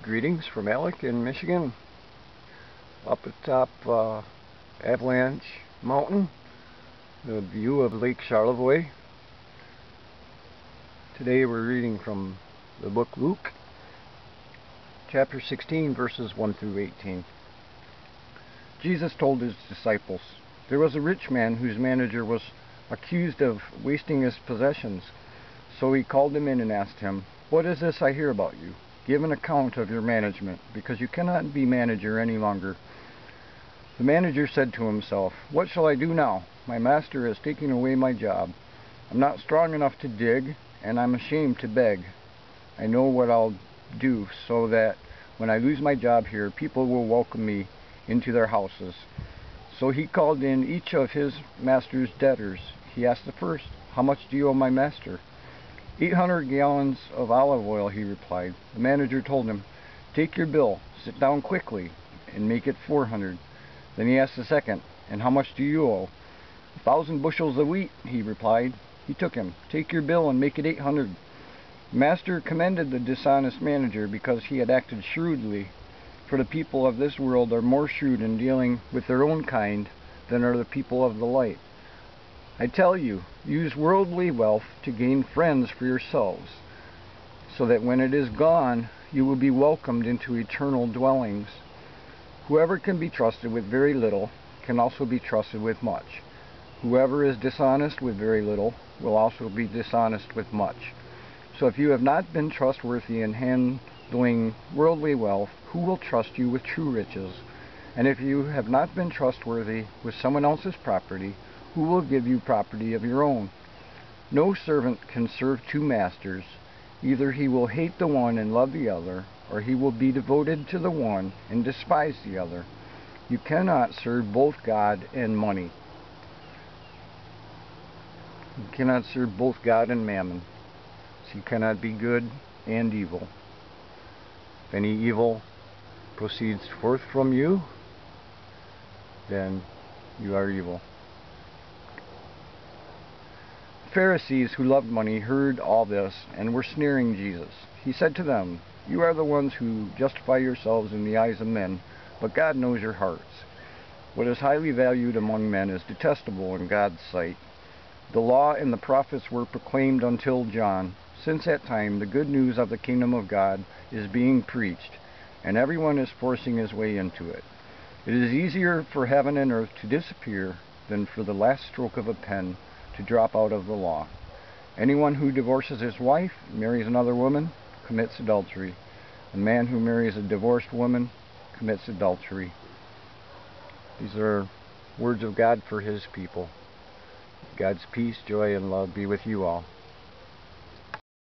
Greetings from Alec in Michigan, up atop Avalanche Mountain, the view of Lake Charlevoix. Today we're reading from the book Luke, chapter 16, verses 1 through 18. Jesus told his disciples, "There was a rich man whose manager was accused of wasting his possessions. So he called him in and asked him, 'What is this I hear about you? Give an account of your management, because you cannot be manager any longer.' The manager said to himself, 'What shall I do now? My master is taking away my job. I'm not strong enough to dig, and I'm ashamed to beg. I know what I'll do so that when I lose my job here, people will welcome me into their houses.' So he called in each of his master's debtors. He asked the first, 'How much do you owe my master?' 800 gallons of olive oil,' he replied. The manager told him, 'Take your bill, sit down quickly, and make it 400. Then he asked the second, 'And how much do you owe?' 1,000 bushels of wheat,' he replied. He took him, 'Take your bill and make it 800. The master commended the dishonest manager because he had acted shrewdly, for the people of this world are more shrewd in dealing with their own kind than are the people of the light. I tell you, use worldly wealth to gain friends for yourselves, so that when it is gone, you will be welcomed into eternal dwellings. Whoever can be trusted with very little can also be trusted with much. Whoever is dishonest with very little will also be dishonest with much. So if you have not been trustworthy in handling worldly wealth, who will trust you with true riches? And if you have not been trustworthy with someone else's property, who will give you property of your own? No servant can serve two masters. Either he will hate the one and love the other, or he will be devoted to the one and despise the other. You cannot serve both God and money. You cannot serve both God and mammon. So you cannot be good and evil. If any evil proceeds forth from you, then you are evil." Pharisees who loved money heard all this and were sneering Jesus. He said to them, "You are the ones who justify yourselves in the eyes of men, but God knows your hearts. What is highly valued among men is detestable in God's sight. The law and the prophets were proclaimed until John. Since that time, the good news of the kingdom of God is being preached, and everyone is forcing his way into it. It is easier for heaven and earth to disappear than for the last stroke of a pen to drop out of the law. Anyone who divorces his wife and marries another woman commits adultery. A man who marries a divorced woman commits adultery." These are words of God for his people. God's peace, joy, and love be with you all.